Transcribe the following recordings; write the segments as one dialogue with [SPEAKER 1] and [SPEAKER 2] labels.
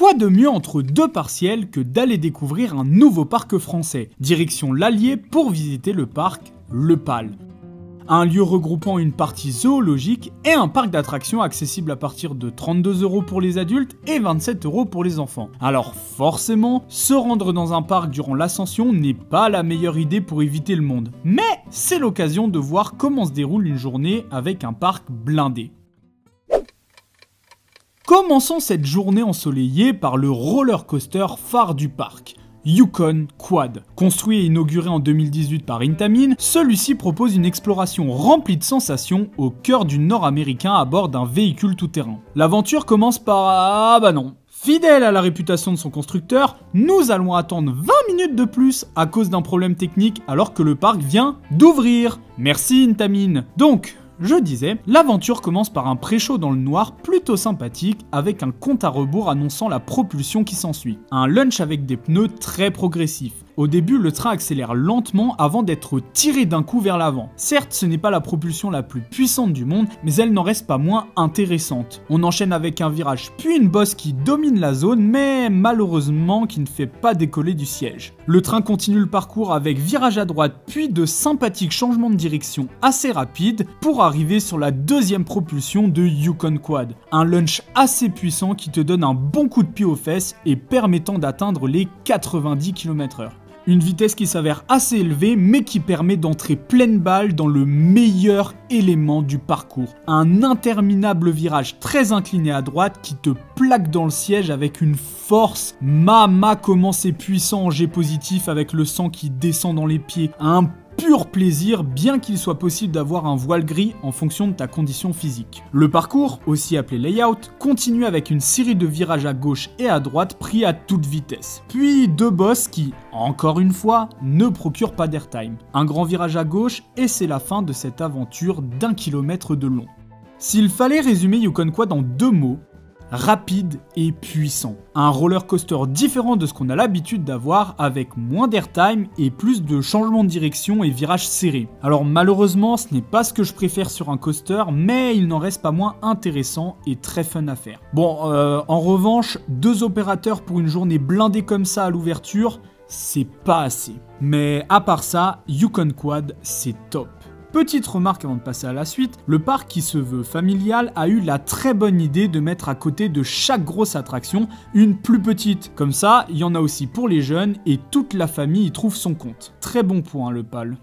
[SPEAKER 1] Quoi de mieux entre deux partiels que d'aller découvrir un nouveau parc français, direction l'Allier pour visiter le parc Le Pal. Un lieu regroupant une partie zoologique et un parc d'attractions accessible à partir de 32 € pour les adultes et 27 € pour les enfants. Alors forcément, se rendre dans un parc durant l'ascension n'est pas la meilleure idée pour éviter le monde, mais c'est l'occasion de voir comment se déroule une journée avec un parc blindé. Commençons cette journée ensoleillée par le roller coaster phare du parc, Yukon Quad. Construit et inauguré en 2018 par Intamin, celui-ci propose une exploration remplie de sensations au cœur du nord-américain à bord d'un véhicule tout-terrain. L'aventure commence par... ah bah non. Fidèle à la réputation de son constructeur, nous allons attendre 20 minutes de plus à cause d'un problème technique alors que le parc vient d'ouvrir. Merci Intamin. Donc... je disais, l'aventure commence par un pré-show dans le noir plutôt sympathique avec un compte à rebours annonçant la propulsion qui s'ensuit. Un lunch avec des pneus très progressifs. Au début, le train accélère lentement avant d'être tiré d'un coup vers l'avant. Certes, ce n'est pas la propulsion la plus puissante du monde, mais elle n'en reste pas moins intéressante. On enchaîne avec un virage puis une bosse qui domine la zone, mais malheureusement qui ne fait pas décoller du siège. Le train continue le parcours avec virage à droite puis de sympathiques changements de direction assez rapides pour arriver sur la deuxième propulsion de Yukon Quad. Un launch assez puissant qui te donne un bon coup de pied aux fesses et permettant d'atteindre les 90 km/h. Une vitesse qui s'avère assez élevée mais qui permet d'entrer pleine balle dans le meilleur élément du parcours. Un interminable virage très incliné à droite qui te plaque dans le siège avec une force. Mama comment c'est puissant en jet positif avec le sang qui descend dans les pieds. Un pur plaisir, bien qu'il soit possible d'avoir un voile gris en fonction de ta condition physique. Le parcours, aussi appelé layout, continue avec une série de virages à gauche et à droite pris à toute vitesse. Puis deux bosses qui, encore une fois, ne procurent pas d'airtime. Un grand virage à gauche et c'est la fin de cette aventure d'1 kilomètre de long. S'il fallait résumer Yukon Quad en deux mots, rapide et puissant. Un roller coaster différent de ce qu'on a l'habitude d'avoir avec moins d'airtime et plus de changements de direction et virages serrés. Alors malheureusement ce n'est pas ce que je préfère sur un coaster mais il n'en reste pas moins intéressant et très fun à faire. Bon en revanche 2 opérateurs pour une journée blindée comme ça à l'ouverture c'est pas assez. Mais à part ça Yukon Quad c'est top. Petite remarque avant de passer à la suite, le parc qui se veut familial a eu la très bonne idée de mettre à côté de chaque grosse attraction une plus petite. Comme ça, il y en a aussi pour les jeunes et toute la famille y trouve son compte. Très bon point le Pal.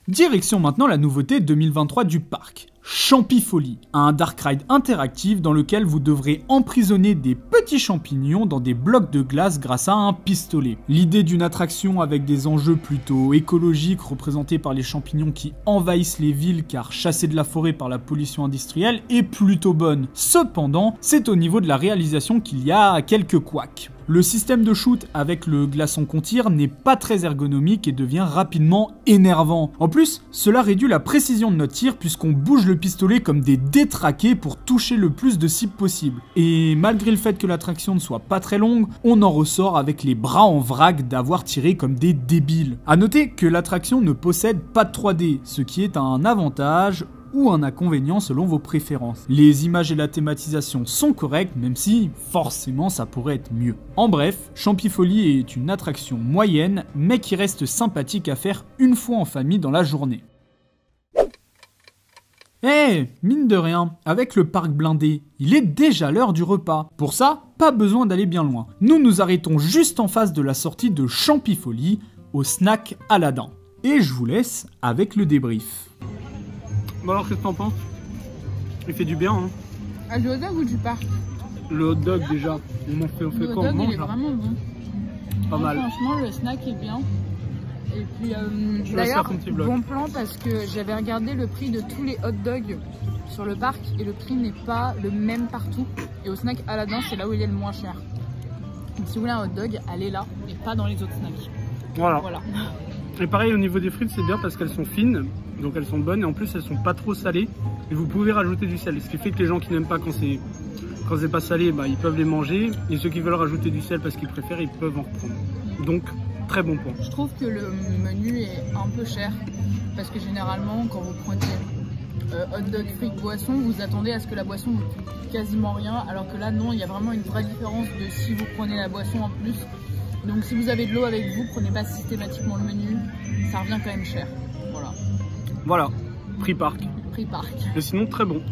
[SPEAKER 1] Direction maintenant la nouveauté 2023 du parc. Champifolie, un dark ride interactif dans lequel vous devrez emprisonner des petits champignons dans des blocs de glace grâce à un pistolet. L'idée d'une attraction avec des enjeux plutôt écologiques représentés par les champignons qui envahissent les villes car chassés de la forêt par la pollution industrielle est plutôt bonne. Cependant, c'est au niveau de la réalisation qu'il y a quelques couacs. Le système de shoot avec le glaçon qu'on tire n'est pas très ergonomique et devient rapidement énervant. En plus, cela réduit la précision de notre tir puisqu'on bouge le pistolet comme des détraqués pour toucher le plus de cibles possible. Et malgré le fait que l'attraction ne soit pas très longue, on en ressort avec les bras en vrac d'avoir tiré comme des débiles. A noter que l'attraction ne possède pas de 3D, ce qui est un avantage ou un inconvénient selon vos préférences. Les images et la thématisation sont correctes, même si forcément ça pourrait être mieux. En bref, Champifolie est une attraction moyenne, mais qui reste sympathique à faire une fois en famille dans la journée. Mine de rien, avec le parc blindé, il est déjà l'heure du repas. Pour ça, pas besoin d'aller bien loin. Nous nous arrêtons juste en face de la sortie de Champifolie, au snack Aladdin. Et je vous laisse avec le débrief.
[SPEAKER 2] Bon alors qu'est-ce que t'en penses? Il fait du bien hein.
[SPEAKER 3] Ah, le hot dog ou du parc?
[SPEAKER 2] Le hot dog déjà, on fait
[SPEAKER 3] le
[SPEAKER 2] quoi?
[SPEAKER 3] Le hot dog
[SPEAKER 2] on mange,
[SPEAKER 3] il est vraiment bon.
[SPEAKER 2] Pas mal.
[SPEAKER 3] Franchement le snack est bien. Et puis
[SPEAKER 2] d'ailleurs
[SPEAKER 3] bon plan parce que j'avais regardé le prix de tous les hot dogs sur le parc et le prix n'est pas le même partout. Et au snack Aladdin c'est là où il est le moins cher. Donc si vous voulez un hot dog, allez là et pas dans les autres snacks.
[SPEAKER 2] Voilà. Et pareil au niveau des frites c'est bien parce qu'elles sont fines, donc elles sont bonnes et en plus elles sont pas trop salées et vous pouvez rajouter du sel, ce qui fait que les gens qui n'aiment pas quand c'est pas salé, bah, ils peuvent les manger et ceux qui veulent rajouter du sel parce qu'ils préfèrent, ils peuvent en reprendre. Donc très bon point.
[SPEAKER 3] Je trouve que le menu est un peu cher parce que généralement quand vous prenez hot dog, frites, boisson, vous attendez à ce que la boisson vous coûte quasiment rien, alors que là non, il y a vraiment une vraie différence de si vous prenez la boisson en plus. Donc si vous avez de l'eau avec vous, prenez pas systématiquement le menu, ça revient quand même cher.
[SPEAKER 2] Voilà, prix parc.
[SPEAKER 3] Prix parc.
[SPEAKER 2] Et sinon très bon.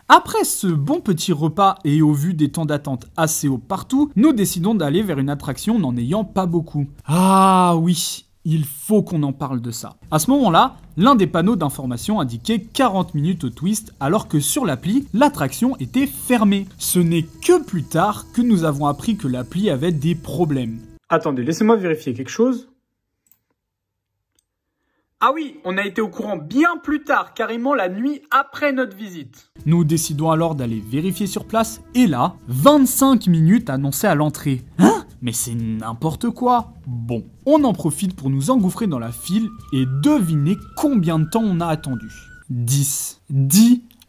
[SPEAKER 1] Après ce bon petit repas et au vu des temps d'attente assez hauts partout, nous décidons d'aller vers une attraction n'en ayant pas beaucoup. Ah oui, il faut qu'on en parle de ça. À ce moment-là, l'un des panneaux d'information indiquait 40 minutes au twist alors que sur l'appli, l'attraction était fermée. Ce n'est que plus tard que nous avons appris que l'appli avait des problèmes.
[SPEAKER 2] Attendez, laissez-moi vérifier quelque chose.
[SPEAKER 1] Ah oui, on a été au courant bien plus tard, carrément la nuit après notre visite. Nous décidons alors d'aller vérifier sur place, et là, 25 minutes annoncées à l'entrée. Hein? Mais c'est n'importe quoi. Bon, on en profite pour nous engouffrer dans la file et deviner combien de temps on a attendu. 10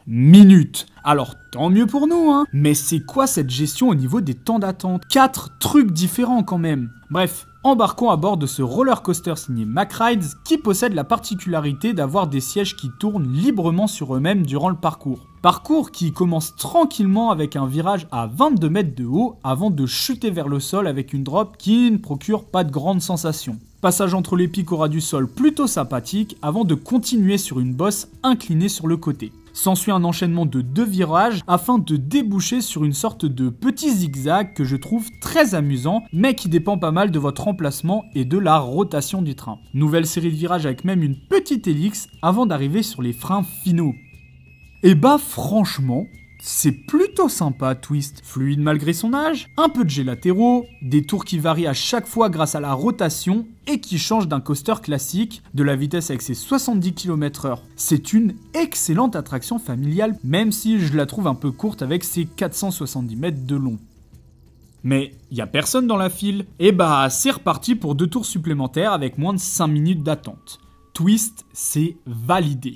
[SPEAKER 1] minutes. Alors tant mieux pour nous, hein. Mais c'est quoi cette gestion au niveau des temps d'attente? 4 trucs différents quand même. Bref, embarquons à bord de ce roller coaster signé MacRides qui possède la particularité d'avoir des sièges qui tournent librement sur eux-mêmes durant le parcours. Parcours qui commence tranquillement avec un virage à 22 mètres de haut avant de chuter vers le sol avec une drop qui ne procure pas de grandes sensations. Passage entre les pics au ras du sol plutôt sympathique avant de continuer sur une bosse inclinée sur le côté. S'ensuit un enchaînement de 2 virages afin de déboucher sur une sorte de petit zigzag que je trouve très amusant mais qui dépend pas mal de votre emplacement et de la rotation du train. Nouvelle série de virages avec même une petite hélice avant d'arriver sur les freins finaux. Et bah franchement, c'est plutôt sympa Twist. Fluide malgré son âge, un peu de jet latéraux, des tours qui varient à chaque fois grâce à la rotation et qui changent d'un coaster classique, de la vitesse avec ses 70 km/h. C'est une excellente attraction familiale, même si je la trouve un peu courte avec ses 470 mètres de long. Mais y a personne dans la file, et bah c'est reparti pour 2 tours supplémentaires avec moins de 5 minutes d'attente. Twist, c'est validé.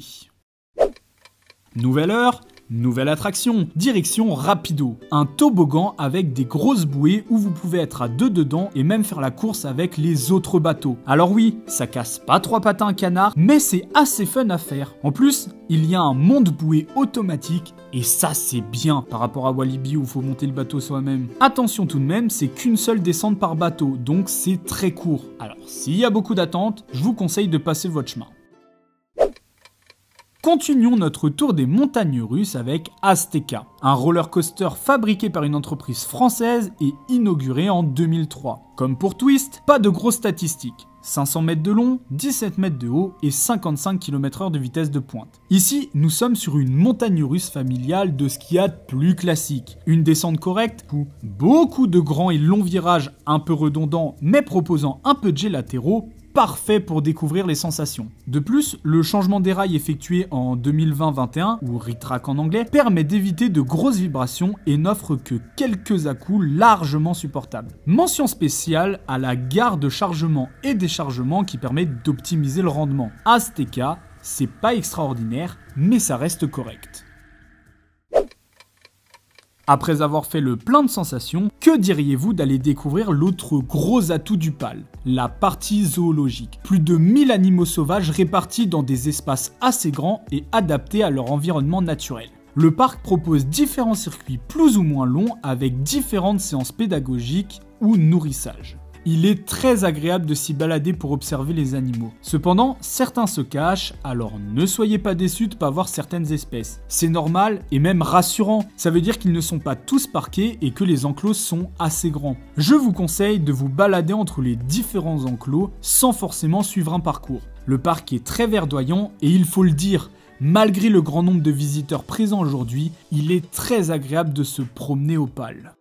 [SPEAKER 1] Nouvelle heure, nouvelle attraction, direction Rapido, un toboggan avec des grosses bouées où vous pouvez être à 2 dedans et même faire la course avec les autres bateaux. Alors oui, ça casse pas 3 pattes à un canard, mais c'est assez fun à faire. En plus, il y a un monte-bouée automatique et ça c'est bien par rapport à Walibi où il faut monter le bateau soi-même. Attention tout de même, c'est qu'une seule descente par bateau, donc c'est très court. Alors s'il y a beaucoup d'attentes, je vous conseille de passer votre chemin. Continuons notre tour des montagnes russes avec Azteca, un roller coaster fabriqué par une entreprise française et inauguré en 2003. Comme pour Twist, pas de grosses statistiques. 500 mètres de long, 17 mètres de haut et 55 km/h de vitesse de pointe. Ici, nous sommes sur une montagne russe familiale de ce qu'il y a de plus classique. Une descente correcte, beaucoup de grands et longs virages un peu redondants mais proposant un peu de jet latéraux, parfait pour découvrir les sensations. De plus, le changement des rails effectué en 2020-21, ou retrack en anglais, permet d'éviter de grosses vibrations et n'offre que quelques à-coups largement supportables. Mention spéciale à la gare de chargement et déchargement qui permet d'optimiser le rendement. Azteca, c'est pas extraordinaire, mais ça reste correct. Après avoir fait le plein de sensations, que diriez-vous d'aller découvrir l'autre gros atout du PAL, la partie zoologique. Plus de 1000 animaux sauvages répartis dans des espaces assez grands et adaptés à leur environnement naturel. Le parc propose différents circuits plus ou moins longs avec différentes séances pédagogiques ou nourrissage. Il est très agréable de s'y balader pour observer les animaux. Cependant, certains se cachent, alors ne soyez pas déçus de ne pas voir certaines espèces. C'est normal et même rassurant, ça veut dire qu'ils ne sont pas tous parqués et que les enclos sont assez grands. Je vous conseille de vous balader entre les différents enclos sans forcément suivre un parcours. Le parc est très verdoyant et il faut le dire, malgré le grand nombre de visiteurs présents aujourd'hui, il est très agréable de se promener au PAL.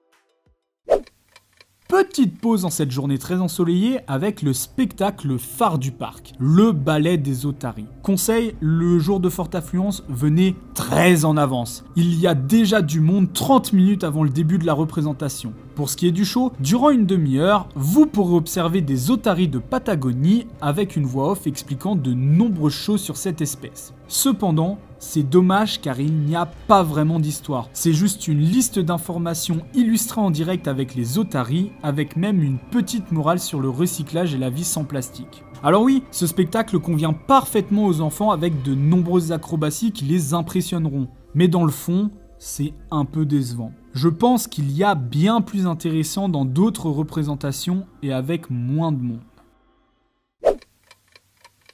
[SPEAKER 1] Petite pause en cette journée très ensoleillée avec le spectacle phare du parc, le ballet des otaries. Conseil, le jour de forte affluence, venez très en avance. Il y a déjà du monde 30 minutes avant le début de la représentation. Pour ce qui est du show, durant une demi-heure, vous pourrez observer des otaries de Patagonie avec une voix off expliquant de nombreuses choses sur cette espèce. Cependant, c'est dommage car il n'y a pas vraiment d'histoire. C'est juste une liste d'informations illustrées en direct avec les otaries, avec même une petite morale sur le recyclage et la vie sans plastique. Alors oui, ce spectacle convient parfaitement aux enfants avec de nombreuses acrobaties qui les impressionneront. Mais dans le fond, c'est un peu décevant. Je pense qu'il y a bien plus intéressant dans d'autres représentations et avec moins de monde.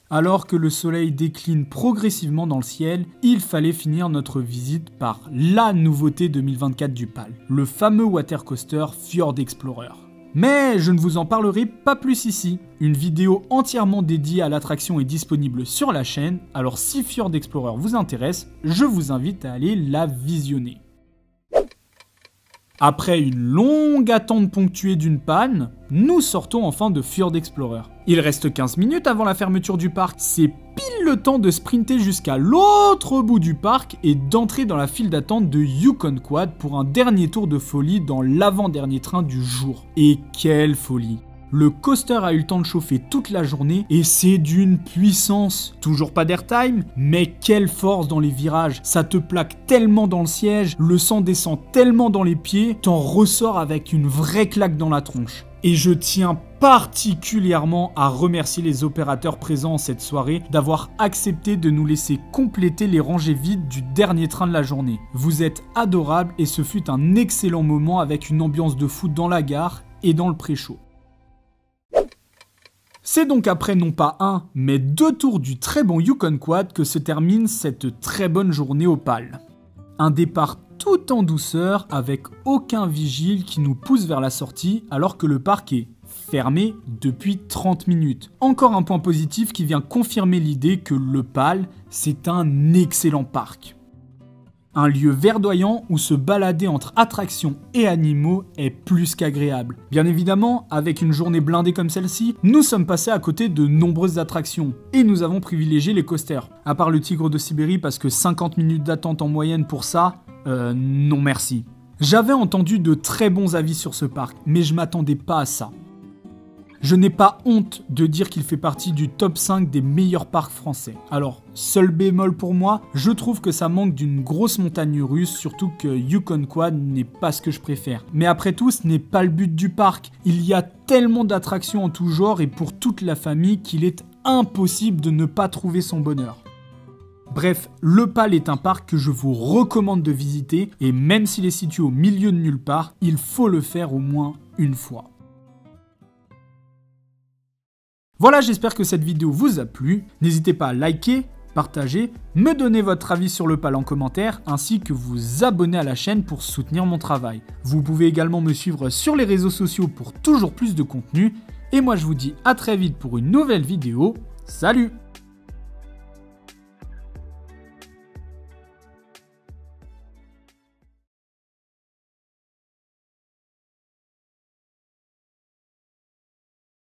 [SPEAKER 1] Alors que le soleil décline progressivement dans le ciel, il fallait finir notre visite par la nouveauté 2024 du PAL, le fameux water coaster Fjord Explorer. Mais je ne vous en parlerai pas plus ici. Une vidéo entièrement dédiée à l'attraction est disponible sur la chaîne, alors si Fjord Explorer vous intéresse, je vous invite à aller la visionner. Après une longue attente ponctuée d'une panne, nous sortons enfin de Fjord Explorer. Il reste 15 minutes avant la fermeture du parc, c'est pile le temps de sprinter jusqu'à l'autre bout du parc et d'entrer dans la file d'attente de Yukon Quad pour un dernier tour de folie dans l'avant-dernier train du jour. Et quelle folie! Le coaster a eu le temps de chauffer toute la journée et c'est d'une puissance. Toujours pas d'airtime, mais quelle force dans les virages. Ça te plaque tellement dans le siège, le sang descend tellement dans les pieds, t'en ressors avec une vraie claque dans la tronche. Et je tiens particulièrement à remercier les opérateurs présents en cette soirée d'avoir accepté de nous laisser compléter les rangées vides du dernier train de la journée. Vous êtes adorables et ce fut un excellent moment avec une ambiance de fou dans la gare et dans le pré-show. C'est donc après non pas un, mais 2 tours du très bon Yukon Quad que se termine cette très bonne journée au PAL. Un départ tout en douceur avec aucun vigile qui nous pousse vers la sortie alors que le parc est fermé depuis 30 minutes. Encore un point positif qui vient confirmer l'idée que le PAL, c'est un excellent parc. Un lieu verdoyant où se balader entre attractions et animaux est plus qu'agréable. Bien évidemment, avec une journée blindée comme celle-ci, nous sommes passés à côté de nombreuses attractions et nous avons privilégié les coasters. À part le Tigre de Sibérie parce que 50 minutes d'attente en moyenne pour ça, non merci. J'avais entendu de très bons avis sur ce parc, mais je m'attendais pas à ça. Je n'ai pas honte de dire qu'il fait partie du top 5 des meilleurs parcs français. Alors, seul bémol pour moi, je trouve que ça manque d'une grosse montagne russe, surtout que Yukon Quad n'est pas ce que je préfère. Mais après tout, ce n'est pas le but du parc. Il y a tellement d'attractions en tout genre et pour toute la famille qu'il est impossible de ne pas trouver son bonheur. Bref, le PAL est un parc que je vous recommande de visiter et même s'il est situé au milieu de nulle part, il faut le faire au moins une fois. Voilà, j'espère que cette vidéo vous a plu. N'hésitez pas à liker, partager, me donner votre avis sur le PAL en commentaire, ainsi que vous abonner à la chaîne pour soutenir mon travail. Vous pouvez également me suivre sur les réseaux sociaux pour toujours plus de contenu. Et moi je vous dis à très vite pour une nouvelle vidéo. Salut!